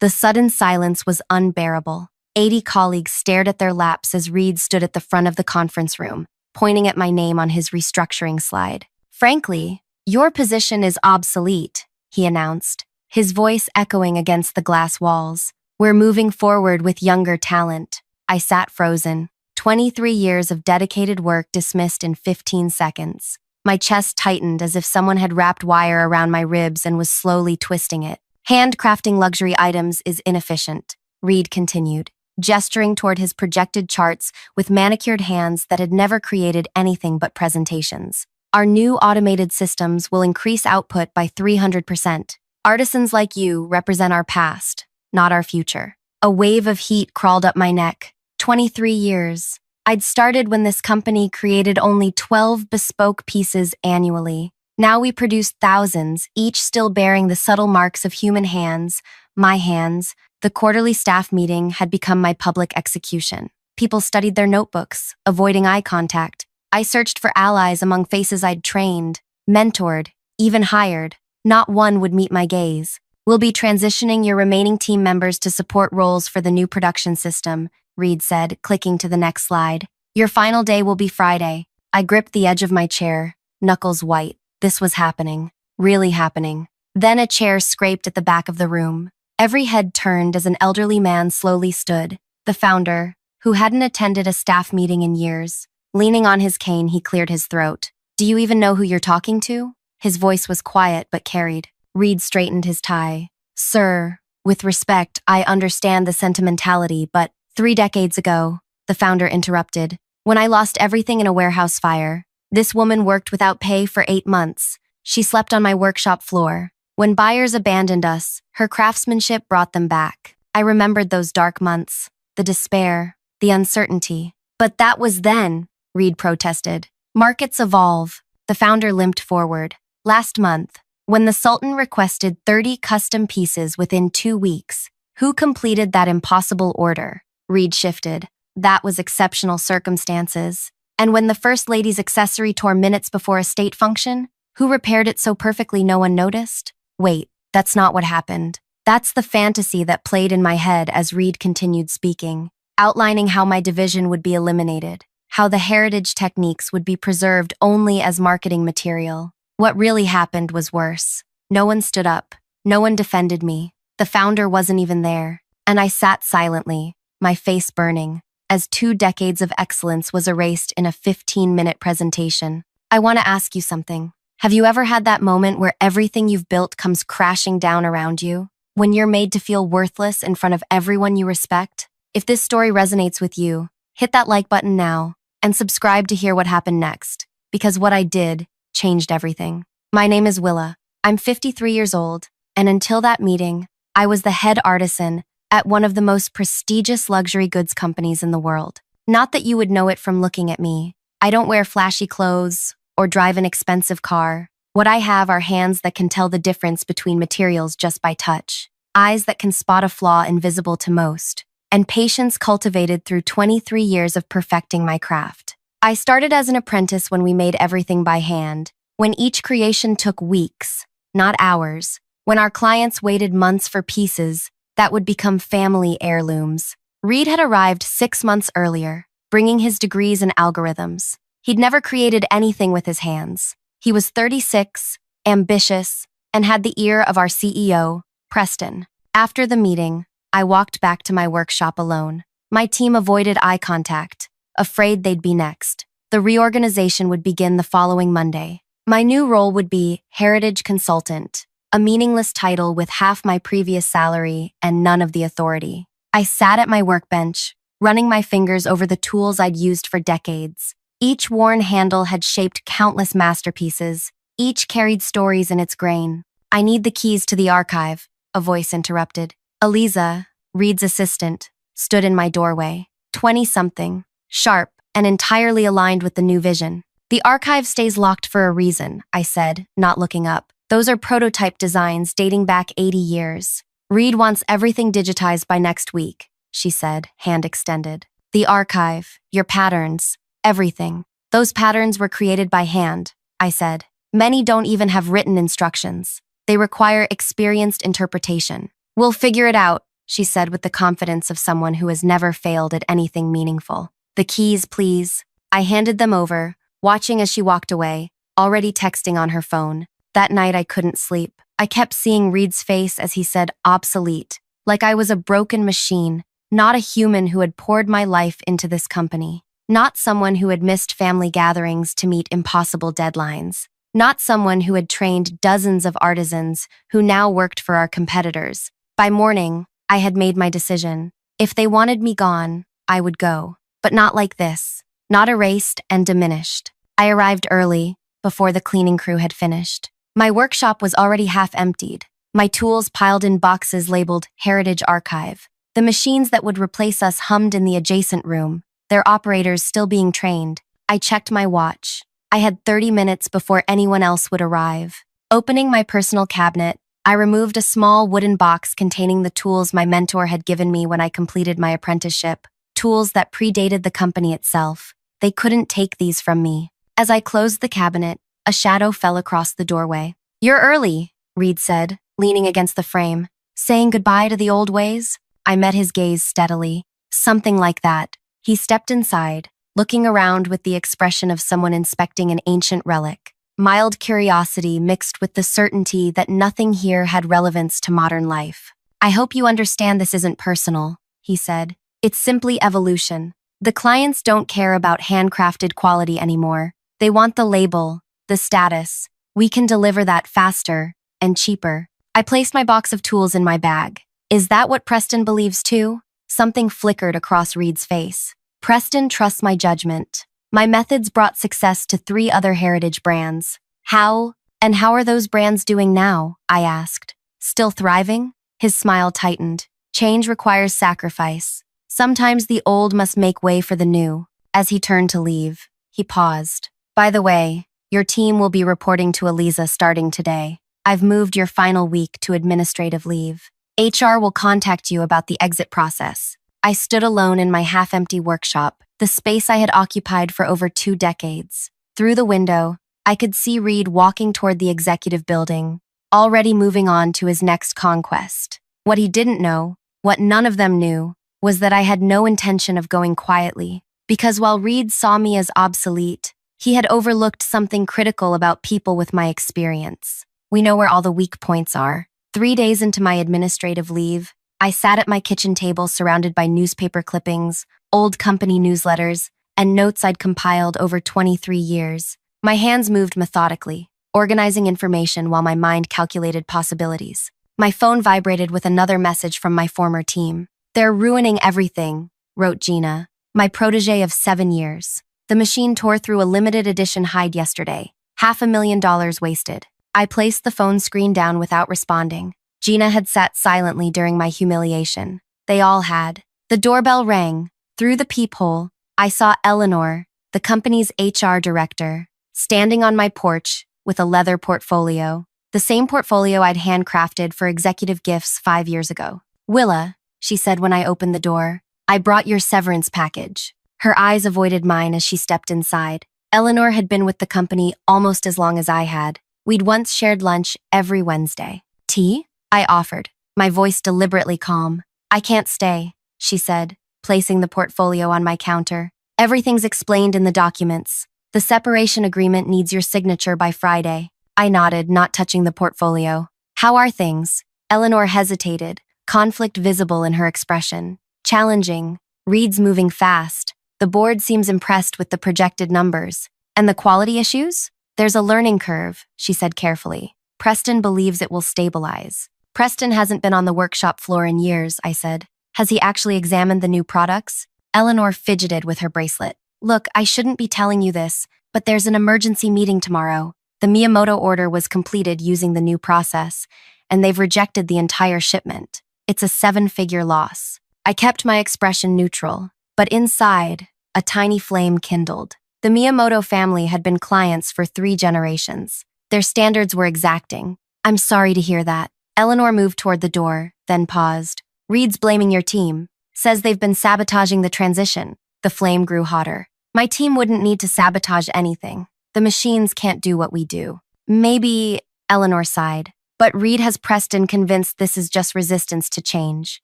The sudden silence was unbearable. 80 colleagues stared at their laps as Reed stood at the front of the conference room, pointing at my name on his restructuring slide. "Frankly, your position is obsolete," he announced, his voice echoing against the glass walls. "We're moving forward with younger talent." I sat frozen. 23 years of dedicated work dismissed in 15 seconds. My chest tightened as if someone had wrapped wire around my ribs and was slowly twisting it. "Handcrafting luxury items is inefficient," Reed continued, gesturing toward his projected charts with manicured hands that had never created anything but presentations. "Our new automated systems will increase output by 300%. Artisans like you represent our past, not our future." A wave of heat crawled up my neck. 23 years. I'd started when this company created only 12 bespoke pieces annually. Now we produce thousands, each still bearing the subtle marks of human hands, my hands. The quarterly staff meeting had become my public execution. People studied their notebooks, avoiding eye contact. I searched for allies among faces I'd trained, mentored, even hired. Not one would meet my gaze. "We'll be transitioning your remaining team members to support roles for the new production system," Reed said, clicking to the next slide. "Your final day will be Friday." I gripped the edge of my chair, knuckles white. This was happening. Really happening. Then a chair scraped at the back of the room. Every head turned as an elderly man slowly stood. The founder, who hadn't attended a staff meeting in years. Leaning on his cane, he cleared his throat. "Do you even know who you're talking to?" His voice was quiet but carried. Reed straightened his tie. "Sir, with respect, I understand the sentimentality, but 3 decades ago," the founder interrupted, "when I lost everything in a warehouse fire, this woman worked without pay for 8 months. She slept on my workshop floor. When buyers abandoned us, her craftsmanship brought them back. I remembered those dark months, the despair, the uncertainty. But that was then," Reed protested. "Markets evolve." The founder limped forward. "Last month, when the Sultan requested 30 custom pieces within 2 weeks, who completed that impossible order?" Reed shifted. "That was exceptional circumstances. And when the First Lady's accessory tore minutes before a state function, who repaired it so perfectly no one noticed?" Wait, that's not what happened. That's the fantasy that played in my head as Reed continued speaking, outlining how my division would be eliminated, how the heritage techniques would be preserved only as marketing material. What really happened was worse. No one stood up. No one defended me. The founder wasn't even there. And I sat silently, my face burning, as 2 decades of excellence was erased in a 15-minute presentation. "I want to ask you something. Have you ever had that moment where everything you've built comes crashing down around you? When you're made to feel worthless in front of everyone you respect? If this story resonates with you, hit that like button now and subscribe to hear what happened next, because what I did changed everything. My name is Willa. I'm 53 years old, and until that meeting, I was the head artisan at one of the most prestigious luxury goods companies in the world. Not that you would know it from looking at me. I don't wear flashy clothes or drive an expensive car. What I have are hands that can tell the difference between materials just by touch, eyes that can spot a flaw invisible to most, and patience cultivated through 23 years of perfecting my craft. I started as an apprentice when we made everything by hand, when each creation took weeks, not hours, when our clients waited months for pieces that would become family heirlooms. Reed had arrived 6 months earlier, bringing his degrees in algorithms. He'd never created anything with his hands. He was 36, ambitious, and had the ear of our CEO, Preston. After the meeting, I walked back to my workshop alone. My team avoided eye contact, afraid they'd be next. The reorganization would begin the following Monday. My new role would be Heritage Consultant, a meaningless title with half my previous salary and none of the authority. I sat at my workbench, running my fingers over the tools I'd used for decades. Each worn handle had shaped countless masterpieces. Each carried stories in its grain. "I need the keys to the archive," a voice interrupted. Eliza, Reed's assistant, stood in my doorway, 20-something, sharp, and entirely aligned with the new vision. "The archive stays locked for a reason," I said, not looking up. "Those are prototype designs dating back 80 years. Reed wants everything digitized by next week," she said, hand extended. "The archive, your patterns, everything. Those patterns were created by hand," I said. "Many don't even have written instructions. They require experienced interpretation." "We'll figure it out," she said with the confidence of someone who has never failed at anything meaningful. The keys, please. I handed them over, watching as she walked away, already texting on her phone. That night I couldn't sleep. I kept seeing Reed's face as he said obsolete, like I was a broken machine, not a human who had poured my life into this company. Not someone who had missed family gatherings to meet impossible deadlines. Not someone who had trained dozens of artisans who now worked for our competitors. By morning, I had made my decision. If they wanted me gone, I would go. But not like this. Not erased and diminished. I arrived early, before the cleaning crew had finished. My workshop was already half emptied. My tools piled in boxes labeled Heritage Archive. The machines that would replace us hummed in the adjacent room, their operators still being trained. I checked my watch. I had 30 minutes before anyone else would arrive. Opening my personal cabinet, I removed a small wooden box containing the tools my mentor had given me when I completed my apprenticeship, tools that predated the company itself. They couldn't take these from me. As I closed the cabinet, a shadow fell across the doorway. "You're early," Reed said, leaning against the frame. "Saying goodbye to the old ways?" I met his gaze steadily. Something like that. He stepped inside, looking around with the expression of someone inspecting an ancient relic. Mild curiosity mixed with the certainty that nothing here had relevance to modern life. "I hope you understand this isn't personal," he said. "It's simply evolution. The clients don't care about handcrafted quality anymore. They want the label, the status. We can deliver that faster and cheaper." I placed my box of tools in my bag. "Is that what Preston believes too?" Something flickered across Reed's face. "Preston trusts my judgment. My methods brought success to 3 other heritage brands. How are those brands doing now?" I asked. "Still thriving?" His smile tightened. "Change requires sacrifice. Sometimes the old must make way for the new." As he turned to leave, he paused. "By the way, your team will be reporting to Eliza starting today. I've moved your final week to administrative leave. HR will contact you about the exit process." I stood alone in my half-empty workshop, the space I had occupied for over 2 decades. Through the window, I could see Reed walking toward the executive building, already moving on to his next conquest. What he didn't know, what none of them knew, was that I had no intention of going quietly, because while Reed saw me as obsolete, he had overlooked something critical about people with my experience. We know where all the weak points are. 3 days into my administrative leave, I sat at my kitchen table surrounded by newspaper clippings, old company newsletters, and notes I'd compiled over 23 years. My hands moved methodically, organizing information while my mind calculated possibilities. My phone vibrated with another message from my former team. "They're ruining everything," wrote Gina, my protege of 7 years. "The machine tore through a limited edition hide yesterday. $500,000 wasted." I placed the phone screen down without responding. Gina had sat silently during my humiliation. They all had. The doorbell rang. Through the peephole, I saw Eleanor, the company's HR director, standing on my porch with a leather portfolio, the same portfolio I'd handcrafted for executive gifts 5 years ago. "Willa," she said when I opened the door, "I brought your severance package." Her eyes avoided mine as she stepped inside. Eleanor had been with the company almost as long as I had. We'd once shared lunch every Wednesday. "Tea?" I offered, my voice deliberately calm. "I can't stay," she said, placing the portfolio on my counter. "Everything's explained in the documents. The separation agreement needs your signature by Friday." I nodded, not touching the portfolio. "How are things?" Eleanor hesitated, conflict visible in her expression. "Challenging. Reed's moving fast. The board seems impressed with the projected numbers. And the quality issues? There's a learning curve," she said carefully. "Preston believes it will stabilize." "Preston hasn't been on the workshop floor in years," I said. "Has he actually examined the new products?" Eleanor fidgeted with her bracelet. "Look, I shouldn't be telling you this, but there's an emergency meeting tomorrow. The Miyamoto order was completed using the new process, and they've rejected the entire shipment. It's a 7-figure loss." I kept my expression neutral, but inside, a tiny flame kindled. The Miyamoto family had been clients for 3 generations. Their standards were exacting. "I'm sorry to hear that." Eleanor moved toward the door, then paused. "Reed's blaming your team. Says they've been sabotaging the transition." The flame grew hotter. "My team wouldn't need to sabotage anything. The machines can't do what we do." "Maybe," Eleanor sighed. "But Reed has Preston convinced this is just resistance to change."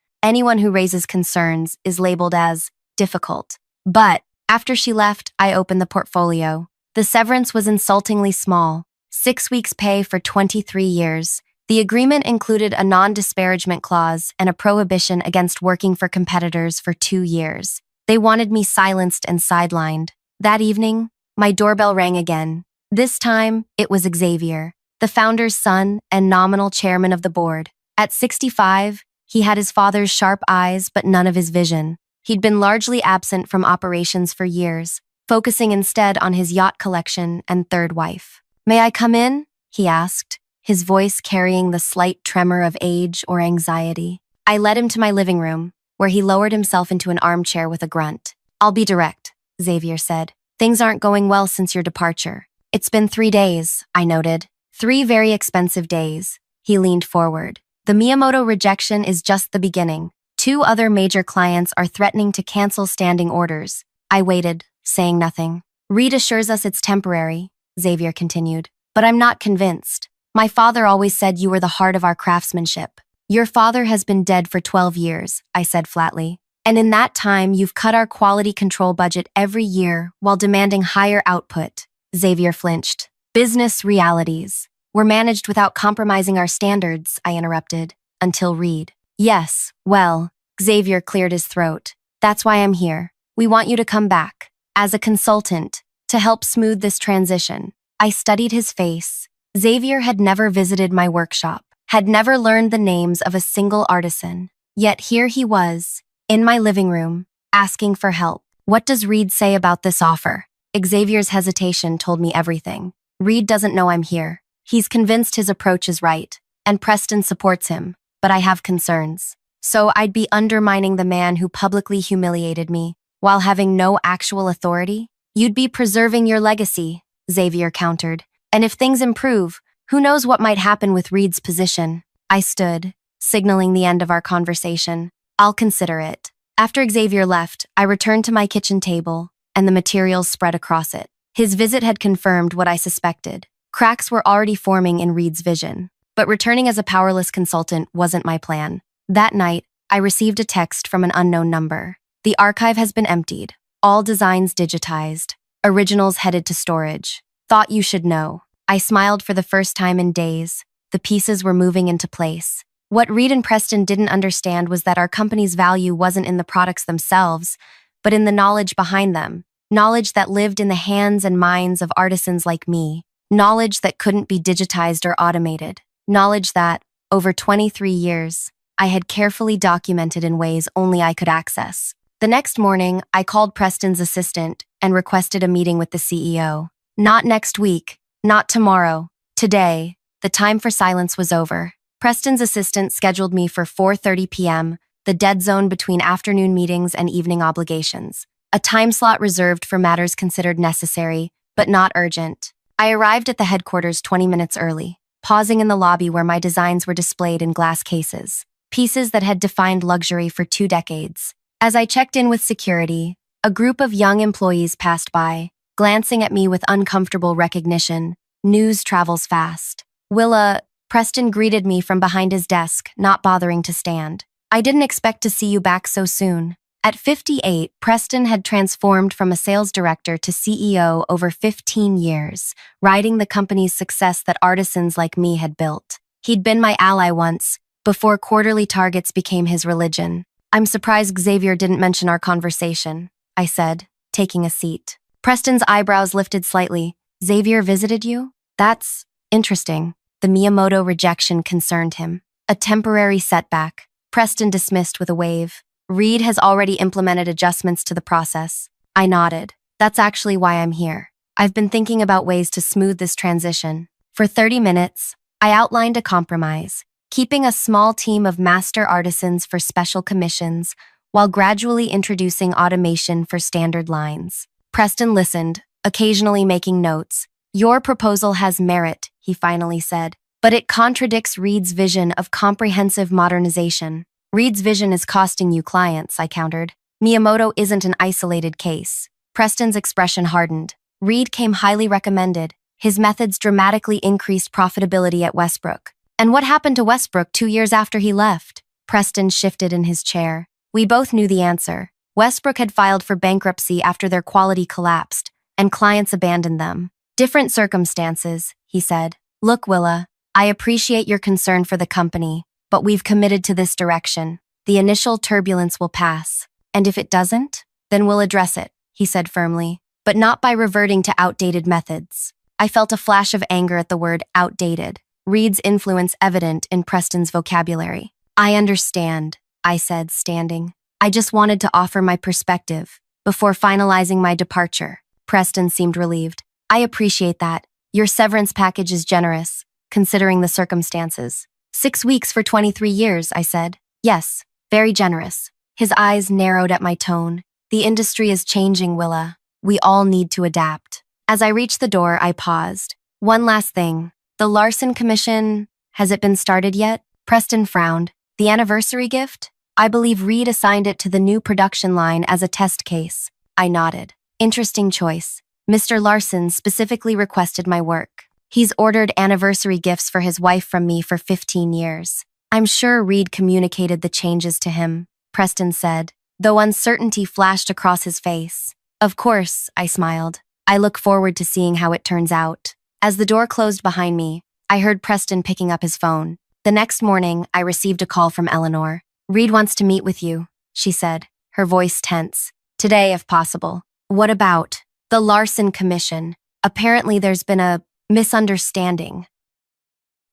Anyone who raises concerns is labeled as difficult. But after she left, I opened the portfolio. The severance was insultingly small. 6 weeks' pay for 23 years. The agreement included a non-disparagement clause and a prohibition against working for competitors for 2 years. They wanted me silenced and sidelined. That evening, my doorbell rang again. This time, it was Xavier, the founder's son and nominal chairman of the board. At 65, he had his father's sharp eyes but none of his vision. He'd been largely absent from operations for years, focusing instead on his yacht collection and third wife. "May I come in?" he asked, his voice carrying the slight tremor of age or anxiety. I led him to my living room, where he lowered himself into an armchair with a grunt. "I'll be direct," Xavier said. "Things aren't going well since your departure." "It's been 3 days," I noted. 3 very expensive days. He leaned forward. "The Miyamoto rejection is just the beginning. 2 other major clients are threatening to cancel standing orders." I waited, saying nothing. "Reed assures us it's temporary," Xavier continued. "But I'm not convinced. My father always said you were the heart of our craftsmanship." "Your father has been dead for 12 years, I said flatly. "And in that time, you've cut our quality control budget every year while demanding higher output." Xavier flinched. "Business realities. We're managed without compromising our standards," I interrupted. "Until Reed." "Yes, well," Xavier cleared his throat. "That's why I'm here. We want you to come back. As a consultant, to help smooth this transition." I studied his face. Xavier had never visited my workshop, had never learned the names of a single artisan. Yet here he was, in my living room, asking for help. "What does Reed say about this offer?" Xavier's hesitation told me everything. "Reed doesn't know I'm here. He's convinced his approach is right, and Preston supports him, but I have concerns. So I'd be undermining the man who publicly humiliated me, while having no actual authority? You'd be preserving your legacy," Xavier countered. "And if things improve, who knows what might happen with Reed's position?" I stood, signaling the end of our conversation. "I'll consider it." After Xavier left, I returned to my kitchen table, and the materials spread across it. His visit had confirmed what I suspected. Cracks were already forming in Reed's vision. But returning as a powerless consultant wasn't my plan. That night, I received a text from an unknown number. "The archive has been emptied. All designs digitized. Originals headed to storage. Thought you should know." I smiled for the first time in days. The pieces were moving into place. What Reed and Preston didn't understand was that our company's value wasn't in the products themselves, but in the knowledge behind them. Knowledge that lived in the hands and minds of artisans like me. Knowledge that couldn't be digitized or automated. Knowledge that, over 23 years, I had carefully documented in ways only I could access. The next morning, I called Preston's assistant and requested a meeting with the CEO. Not next week, not tomorrow, today. The time for silence was over. Preston's assistant scheduled me for 4:30 p.m., the dead zone between afternoon meetings and evening obligations. A time slot reserved for matters considered necessary, but not urgent. I arrived at the headquarters 20 minutes early, pausing in the lobby where my designs were displayed in glass cases, pieces that had defined luxury for 2 decades. As I checked in with security, a group of young employees passed by, glancing at me with uncomfortable recognition. News travels fast. "Willa," Preston greeted me from behind his desk, not bothering to stand. "I didn't expect to see you back so soon." At 58, Preston had transformed from a sales director to CEO over 15 years, riding the company's success that artisans like me had built. He'd been my ally once, before quarterly targets became his religion. "I'm surprised Xavier didn't mention our conversation," I said, taking a seat. Preston's eyebrows lifted slightly. "Xavier visited you? That's interesting." The Miyamoto rejection concerned him. "A temporary setback," Preston dismissed with a wave. "Reed has already implemented adjustments to the process." I nodded. "That's actually why I'm here. I've been thinking about ways to smooth this transition." For 30 minutes, I outlined a compromise, keeping a small team of master artisans for special commissions, while gradually introducing automation for standard lines. Preston listened, occasionally making notes. "Your proposal has merit," he finally said, "but it contradicts Reed's vision of comprehensive modernization." "Reed's vision is costing you clients," I countered. "Miyamoto isn't an isolated case." Preston's expression hardened. "Reed came highly recommended. His methods dramatically increased profitability at Westbrook." "And what happened to Westbrook 2 years after he left?" Preston shifted in his chair. We both knew the answer. Westbrook had filed for bankruptcy after their quality collapsed, and clients abandoned them. Different circumstances, he said. Look, Willa, I appreciate your concern for the company, but we've committed to this direction. The initial turbulence will pass. And if it doesn't, then we'll address it, he said firmly, but not by reverting to outdated methods. I felt a flash of anger at the word outdated, Reed's influence evident in Preston's vocabulary. I understand, I said, standing. I just wanted to offer my perspective before finalizing my departure. Preston seemed relieved. I appreciate that. Your severance package is generous, considering the circumstances. 6 weeks for 23 years, I said. Yes, very generous. His eyes narrowed at my tone. The industry is changing, Willa. We all need to adapt. As I reached the door, I paused. One last thing. The Larson Commission, has it been started yet? Preston frowned. The anniversary gift? I believe Reed assigned it to the new production line as a test case. I nodded. Interesting choice. Mr. Larson specifically requested my work. He's ordered anniversary gifts for his wife from me for 15 years. I'm sure Reed communicated the changes to him, Preston said, though uncertainty flashed across his face. Of course, I smiled. I look forward to seeing how it turns out. As the door closed behind me, I heard Preston picking up his phone. The next morning, I received a call from Eleanor. Reed wants to meet with you, she said, her voice tense. Today, if possible. What about? The Larson Commission. Apparently there's been a misunderstanding.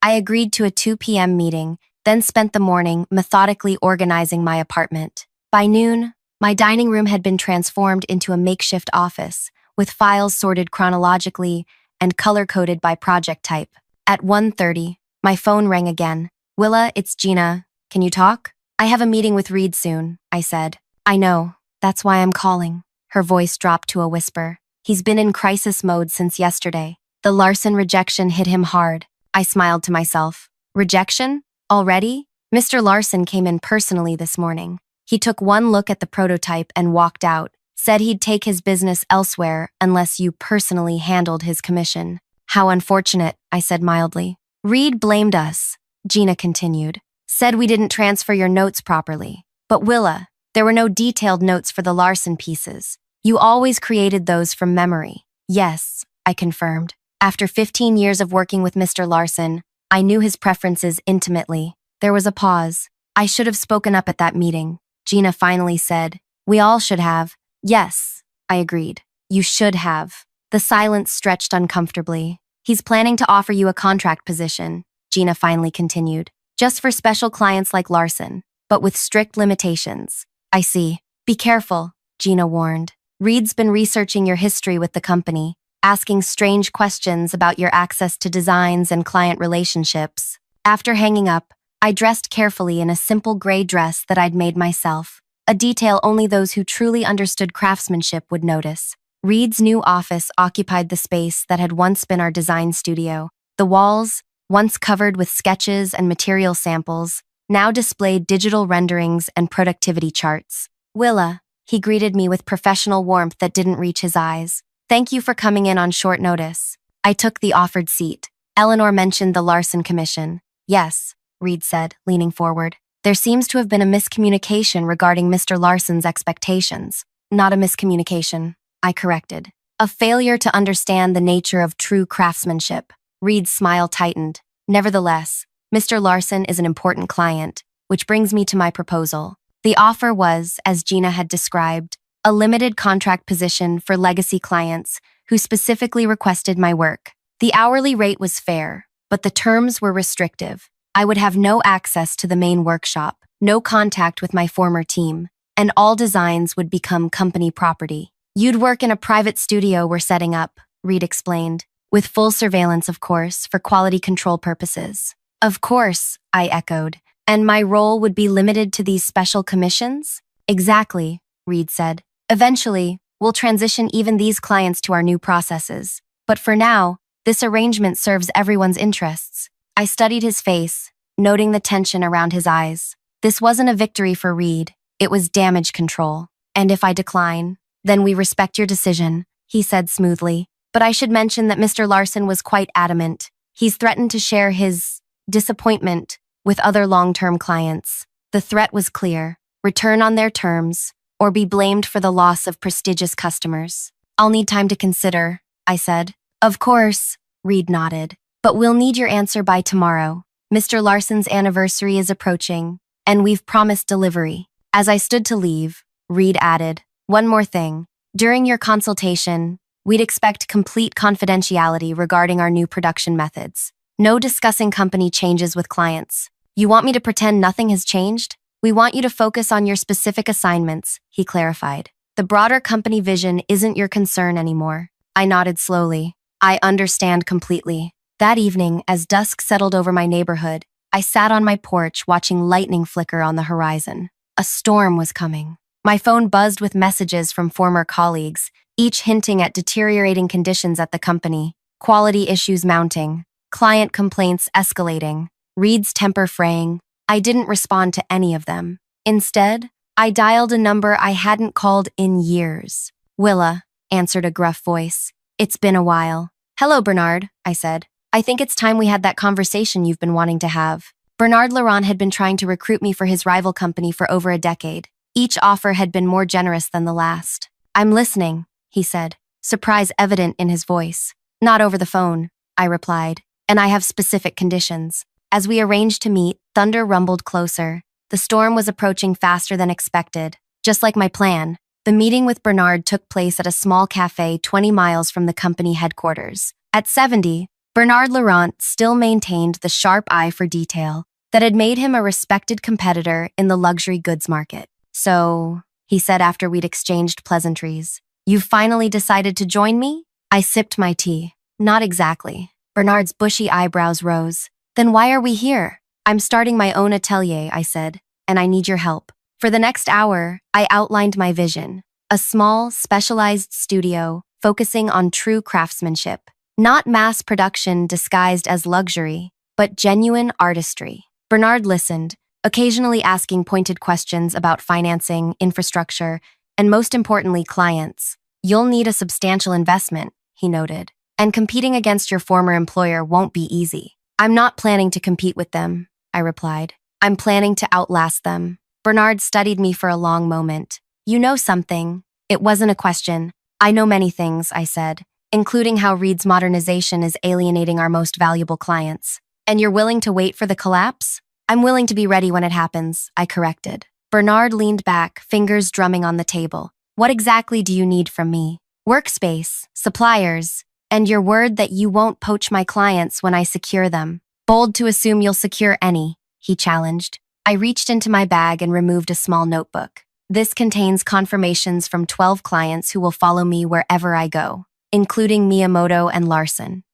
I agreed to a 2 p.m. meeting, then spent the morning methodically organizing my apartment. By noon, my dining room had been transformed into a makeshift office, with files sorted chronologically and color-coded by project type. At 1:30, my phone rang again. Willa, it's Gina. Can you talk? I have a meeting with Reed soon, I said. I know. That's why I'm calling. Her voice dropped to a whisper. He's been in crisis mode since yesterday. The Larson rejection hit him hard. I smiled to myself. Rejection? Already? Mr. Larson came in personally this morning. He took one look at the prototype and walked out, said he'd take his business elsewhere unless you personally handled his commission. How unfortunate, I said mildly. Reed blamed us, Gina continued. Said we didn't transfer your notes properly. But Willa, there were no detailed notes for the Larson pieces. You always created those from memory. Yes, I confirmed. After 15 years of working with Mr. Larson, I knew his preferences intimately. There was a pause. I should have spoken up at that meeting. Gina finally said, we all should have. Yes, I agreed. You should have. The silence stretched uncomfortably. He's planning to offer you a contract position, Gina finally continued. Just for special clients like Larson, but with strict limitations. I see. Be careful, Gina warned. Reed's been researching your history with the company, asking strange questions about your access to designs and client relationships. After hanging up, I dressed carefully in a simple gray dress that I'd made myself, a detail only those who truly understood craftsmanship would notice. Reed's new office occupied the space that had once been our design studio. The walls, once covered with sketches and material samples, now displayed digital renderings and productivity charts. Willa, he greeted me with professional warmth that didn't reach his eyes. Thank you for coming in on short notice. I took the offered seat. Eleanor mentioned the Larson Commission. Yes, Reed said, leaning forward. There seems to have been a miscommunication regarding Mr. Larson's expectations. Not a miscommunication, I corrected. A failure to understand the nature of true craftsmanship. Reed's smile tightened. Nevertheless, Mr. Larson is an important client, which brings me to my proposal. The offer was, as Gina had described, a limited contract position for legacy clients who specifically requested my work. The hourly rate was fair, but the terms were restrictive. I would have no access to the main workshop, no contact with my former team, and all designs would become company property. You'd work in a private studio we're setting up, Reed explained, with full surveillance, of course, for quality control purposes. Of course, I echoed. And my role would be limited to these special commissions? Exactly, Reed said. Eventually, we'll transition even these clients to our new processes. But for now, this arrangement serves everyone's interests. I studied his face, noting the tension around his eyes. This wasn't a victory for Reed, it was damage control. And if I decline, then we respect your decision, he said smoothly. But I should mention that Mr. Larson was quite adamant. He's threatened to share his disappointment with other long-term clients. The The threat was clear: return on their terms, or be blamed for the loss of prestigious customers. I'll need time to consider, I said. Of course, Reed nodded. But we'll need your answer by tomorrow. Mr. Larson's anniversary is approaching, and we've promised delivery. As I stood to leave, Reed added, one more thing. During your consultation, we'd expect complete confidentiality regarding our new production methods. No discussing company changes with clients. You want me to pretend nothing has changed? We want you to focus on your specific assignments, he clarified. The broader company vision isn't your concern anymore. I nodded slowly. I understand completely. That evening, as dusk settled over my neighborhood, I sat on my porch watching lightning flicker on the horizon. A storm was coming. My phone buzzed with messages from former colleagues, each hinting at deteriorating conditions at the company, quality issues mounting, client complaints escalating, Reed's temper fraying. I didn't respond to any of them. Instead, I dialed a number I hadn't called in years. Willa, answered a gruff voice. It's been a while. Hello, Bernard, I said. I think it's time we had that conversation you've been wanting to have. Bernard Laurent had been trying to recruit me for his rival company for over a decade. Each offer had been more generous than the last. I'm listening, he said, surprise evident in his voice. Not over the phone, I replied, and I have specific conditions. As we arranged to meet, thunder rumbled closer. The storm was approaching faster than expected. Just like my plan, the meeting with Bernard took place at a small cafe 20 miles from the company headquarters. At 70, Bernard Laurent still maintained the sharp eye for detail that had made him a respected competitor in the luxury goods market. So, he said after we'd exchanged pleasantries, you've finally decided to join me? I sipped my tea. Not exactly. Bernard's bushy eyebrows rose. Then why are we here? I'm starting my own atelier, I said, and I need your help. For the next hour, I outlined my vision. A small, specialized studio focusing on true craftsmanship. Not mass production disguised as luxury, but genuine artistry. Bernard listened, occasionally asking pointed questions about financing, infrastructure, and most importantly, clients. You'll need a substantial investment, he noted, and competing against your former employer won't be easy. I'm not planning to compete with them, I replied. I'm planning to outlast them. Bernard studied me for a long moment. You know something. It wasn't a question. I know many things, I said, including how Reed's modernization is alienating our most valuable clients. And you're willing to wait for the collapse? I'm willing to be ready when it happens, I corrected. Bernard leaned back, fingers drumming on the table. What exactly do you need from me? Workspace, suppliers, and your word that you won't poach my clients when I secure them. Bold to assume you'll secure any, he challenged. I reached into my bag and removed a small notebook. This contains confirmations from 12 clients who will follow me wherever I go, including Miyamoto and Larson.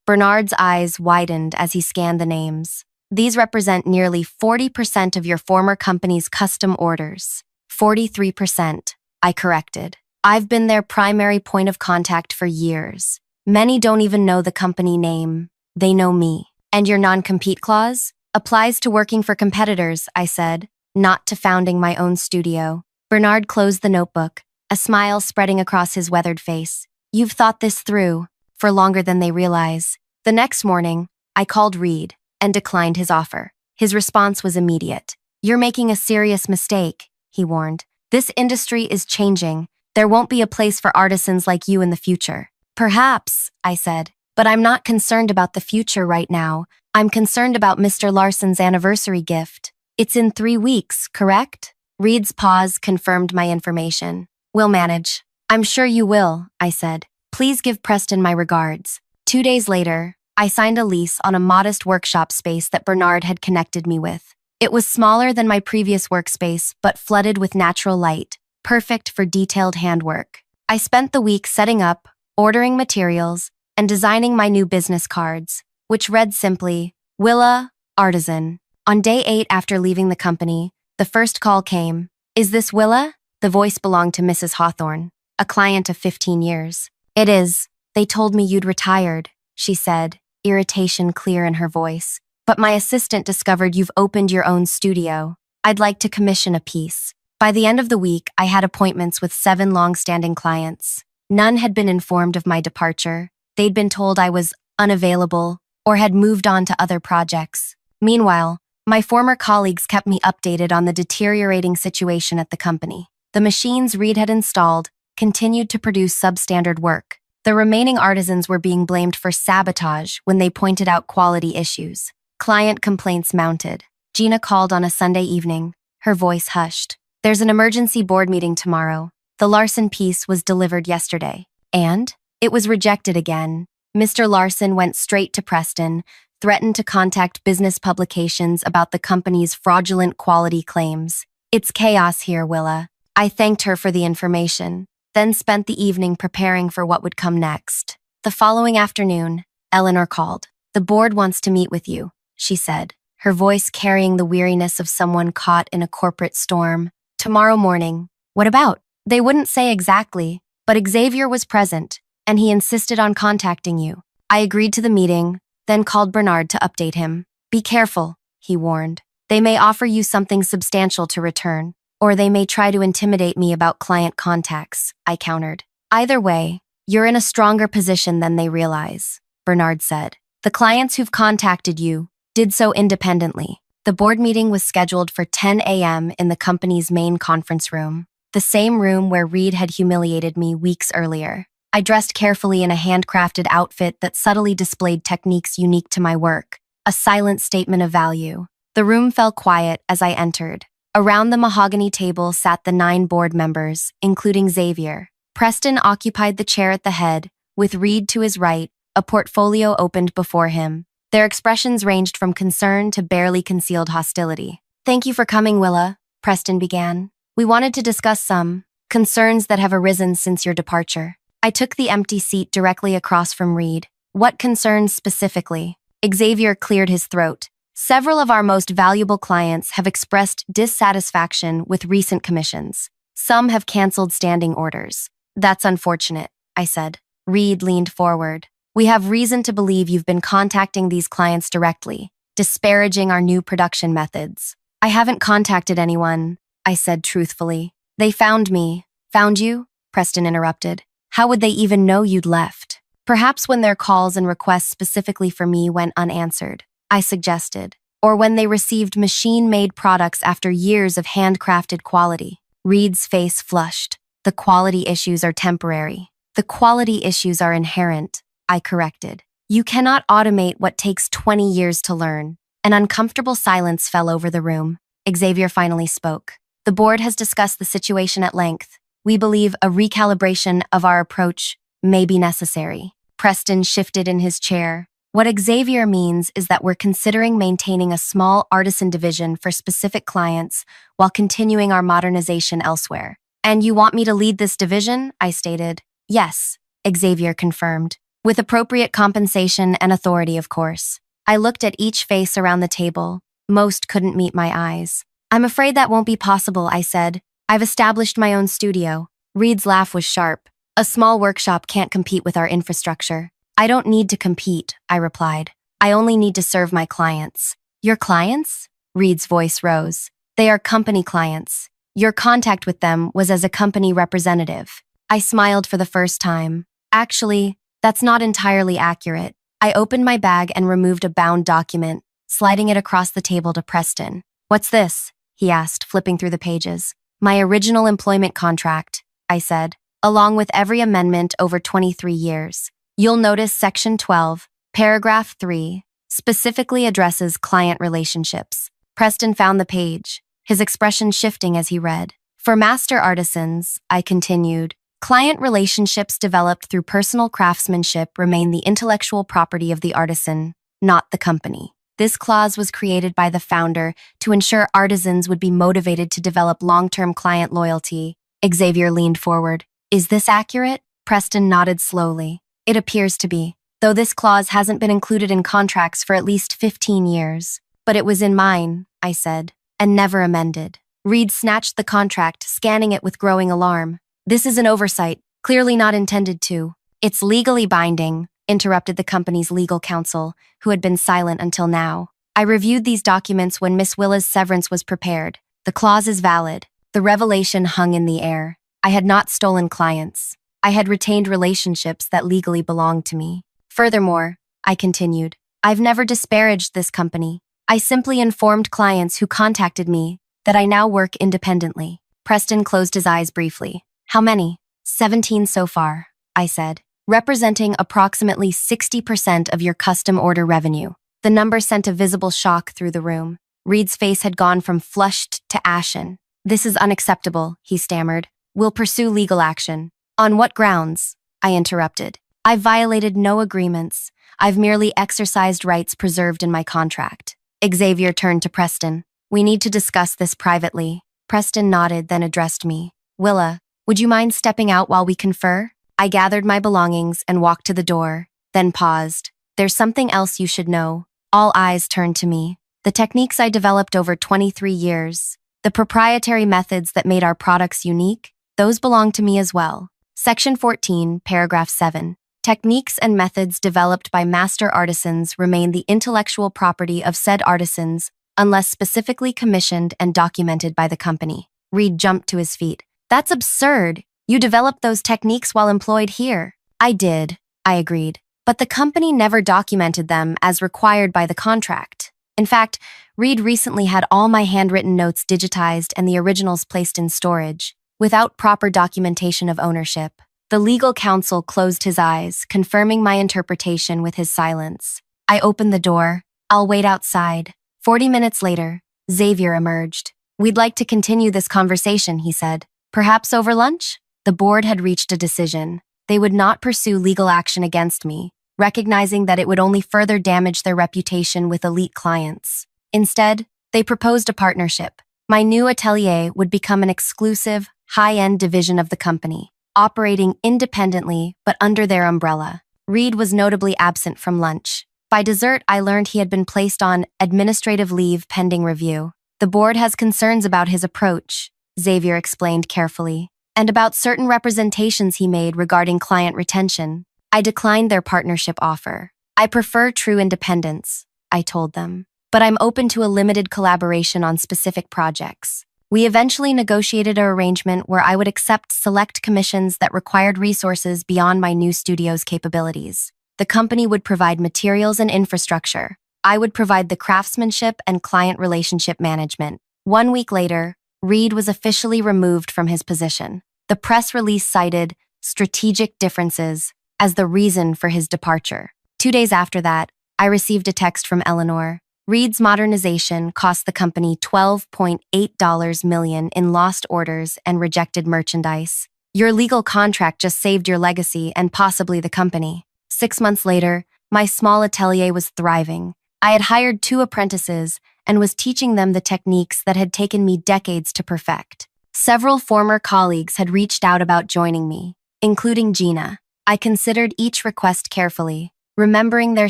Bernard's eyes widened as he scanned the names. These represent nearly 40% of your former company's custom orders. 43%, I corrected. I've been their primary point of contact for years. Many don't even know the company name. They know me. And your non-compete clause? Applies to working for competitors, I said, not to founding my own studio. Bernard closed the notebook, a smile spreading across his weathered face. You've thought this through, for longer than they realize. The next morning, I called Reed and declined his offer. His response was immediate. You're making a serious mistake, he warned. This industry is changing. There won't be a place for artisans like you in the future. Perhaps, I said, but I'm not concerned about the future right now. I'm concerned about Mr. Larson's anniversary gift. It's in 3 weeks, correct? Reed's pause confirmed my information. We'll manage. I'm sure you will, I said. Please give Preston my regards. 2 days later, I signed a lease on a modest workshop space that Bernard had connected me with. It was smaller than my previous workspace, but flooded with natural light, perfect for detailed handwork. I spent the week setting up, ordering materials, and designing my new business cards, which read simply, Willa, Artisan. On day 8 after leaving the company, the first call came. Is this Willa? The voice belonged to Mrs. Hawthorne, a client of 15 years. It is. They told me you'd retired, she said, irritation clear in her voice. But my assistant discovered you've opened your own studio. I'd like to commission a piece. By the end of the week, I had appointments with 7 long-standing clients. None had been informed of my departure. They'd been told I was unavailable or had moved on to other projects. Meanwhile, My former colleagues kept me updated on the deteriorating situation at the company. The machines Reed had installed continued to produce substandard work. The remaining artisans were being blamed for sabotage when they pointed out quality issues. Client complaints mounted. Gina called on a Sunday evening, her voice hushed. There's an emergency board meeting tomorrow. The Larson piece was delivered yesterday. And? It was rejected again. Mr. Larson went straight to Preston, threatened to contact business publications about the company's fraudulent quality claims. It's chaos here, Willa. I thanked her for the information, then spent the evening preparing for what would come next. The following afternoon, Eleanor called. The board wants to meet with you, she said, her voice carrying the weariness of someone caught in a corporate storm. Tomorrow morning. What about? They wouldn't say exactly, but Xavier was present, and he insisted on contacting you. I agreed to the meeting, then called Bernard to update him. Be careful, he warned. They may offer you something substantial to return, or they may try to intimidate me about client contacts, I countered. Either way, you're in a stronger position than they realize, Bernard said. The clients who've contacted you did so independently. The board meeting was scheduled for 10 a.m. in the company's main conference room, the same room where Reed had humiliated me weeks earlier. I dressed carefully in a handcrafted outfit that subtly displayed techniques unique to my work, a silent statement of value. The room fell quiet as I entered. Around the mahogany table sat the 9 board members, including Xavier. Preston occupied the chair at the head, with Reed to his right, a portfolio opened before him. Their expressions ranged from concern to barely concealed hostility. Thank you for coming, Willa, Preston began. We wanted to discuss some concerns that have arisen since your departure. I took the empty seat directly across from Reed. What concerns specifically? Xavier cleared his throat. Several of our most valuable clients have expressed dissatisfaction with recent commissions. Some have canceled standing orders. That's unfortunate, I said. Reed leaned forward. We have reason to believe you've been contacting these clients directly, disparaging our new production methods. I haven't contacted anyone, I said truthfully. They found me. Found you? Preston interrupted. How would they even know you'd left? Perhaps when their calls and requests specifically for me went unanswered, I suggested. Or when they received machine-made products after years of handcrafted quality. Reed's face flushed. The quality issues are temporary. The quality issues are inherent, I corrected. You cannot automate what takes 20 years to learn. An uncomfortable silence fell over the room. Xavier finally spoke. The board has discussed the situation at length. We believe a recalibration of our approach may be necessary. Preston shifted in his chair. What Xavier means is that we're considering maintaining a small artisan division for specific clients while continuing our modernization elsewhere. And you want me to lead this division? I stated. Yes, Xavier confirmed. With appropriate compensation and authority, of course. I looked at each face around the table. Most couldn't meet my eyes. I'm afraid that won't be possible, I said. I've established my own studio. Reed's laugh was sharp. A small workshop can't compete with our infrastructure. I don't need to compete, I replied. I only need to serve my clients. Your clients? Reed's voice rose. They are company clients. Your contact with them was as a company representative. I smiled for the first time. Actually, that's not entirely accurate. I opened my bag and removed a bound document, sliding it across the table to Preston. What's this? He asked, flipping through the pages. My original employment contract, I said, along with every amendment over 23 years. You'll notice Section 12, Paragraph 3, specifically addresses client relationships. Preston found the page, his expression shifting as he read. For master artisans, I continued, client relationships developed through personal craftsmanship remain the intellectual property of the artisan, not the company. This clause was created by the founder to ensure artisans would be motivated to develop long-term client loyalty. Xavier leaned forward. Is this accurate? Preston nodded slowly. It appears to be, though this clause hasn't been included in contracts for at least 15 years. But it was in mine, I said, and never amended. Reed snatched the contract, scanning it with growing alarm. This is an oversight, clearly not intended to. It's legally binding, interrupted the company's legal counsel, who had been silent until now. I reviewed these documents when Miss Willa's severance was prepared. The clause is valid. The revelation hung in the air. I had not stolen clients. I had retained relationships that legally belonged to me. Furthermore, I continued, I've never disparaged this company. I simply informed clients who contacted me that I now work independently. Preston closed his eyes briefly. How many? 17 so far, I said, representing approximately 60% of your custom order revenue. The number sent a visible shock through the room. Reed's face had gone from flushed to ashen. This is unacceptable, he stammered. We'll pursue legal action. On what grounds? I interrupted. I've violated no agreements. I've merely exercised rights preserved in my contract. Xavier turned to Preston. We need to discuss this privately. Preston nodded, then addressed me. Willa, would you mind stepping out while we confer? I gathered my belongings and walked to the door, then paused. There's something else you should know. All eyes turned to me. The techniques I developed over 23 years, the proprietary methods that made our products unique, those belong to me as well. Section 14, paragraph 7. Techniques and methods developed by master artisans remain the intellectual property of said artisans unless specifically commissioned and documented by the company. Reed jumped to his feet. That's absurd. You developed those techniques while employed here. I did, I agreed. But the company never documented them as required by the contract. In fact, Reed recently had all my handwritten notes digitized and the originals placed in storage, without proper documentation of ownership. The legal counsel closed his eyes, confirming my interpretation with his silence. I opened the door. I'll wait outside. 40 minutes later, Xavier emerged. We'd like to continue this conversation, he said. Perhaps over lunch? The board had reached a decision. They would not pursue legal action against me, recognizing that it would only further damage their reputation with elite clients. Instead, they proposed a partnership. My new atelier would become an exclusive, high-end division of the company, operating independently but under their umbrella. Reed was notably absent from lunch. By dessert, I learned he had been placed on administrative leave pending review. The board has concerns about his approach, Xavier explained carefully, and about certain representations he made regarding client retention. I declined their partnership offer. I prefer true independence, I told them, but I'm open to a limited collaboration on specific projects. We eventually negotiated an arrangement where I would accept select commissions that required resources beyond my new studio's capabilities. The company would provide materials and infrastructure. I would provide the craftsmanship and client relationship management. 1 week later, Reed was officially removed from his position. The press release cited strategic differences as the reason for his departure. 2 days after that, I received a text from Eleanor. Reed's modernization cost the company $12.8 million in lost orders and rejected merchandise. Your legal contract just saved your legacy and possibly the company. 6 months later, my small atelier was thriving. I had hired 2 apprentices and was teaching them the techniques that had taken me decades to perfect. Several former colleagues had reached out about joining me, including Gina. I considered each request carefully, remembering their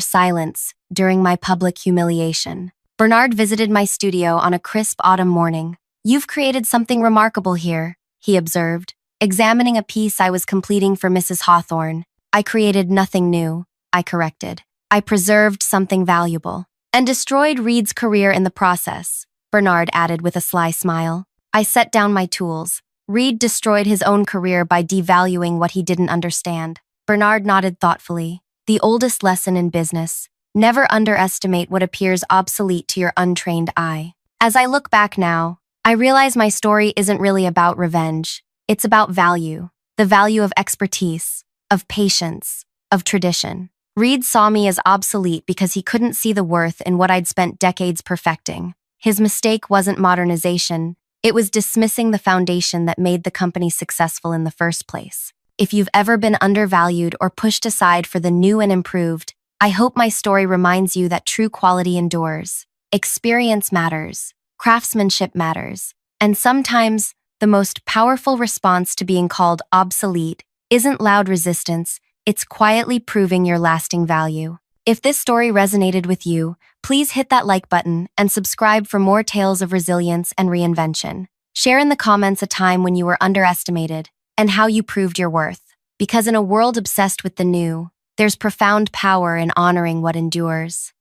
silence during my public humiliation. Bernard visited my studio on a crisp autumn morning. You've created something remarkable here, he observed, examining a piece I was completing for Mrs. Hawthorne. I created nothing new, I corrected. I preserved something valuable. And destroyed Reed's career in the process, Bernard added with a sly smile. I set down my tools. Reed destroyed his own career by devaluing what he didn't understand. Bernard nodded thoughtfully. The oldest lesson in business: never underestimate what appears obsolete to your untrained eye. As I look back now, I realize my story isn't really about revenge. It's about value. The value of expertise, of patience, of tradition. Reed saw me as obsolete because he couldn't see the worth in what I'd spent decades perfecting. His mistake wasn't modernization. It was dismissing the foundation that made the company successful in the first place. If you've ever been undervalued or pushed aside for the new and improved, I hope my story reminds you that true quality endures. Experience matters. Craftsmanship matters. And sometimes, the most powerful response to being called obsolete isn't loud resistance, it's quietly proving your lasting value. If this story resonated with you, please hit that like button and subscribe for more tales of resilience and reinvention. Share in the comments a time when you were underestimated and how you proved your worth. Because in a world obsessed with the new, there's profound power in honoring what endures.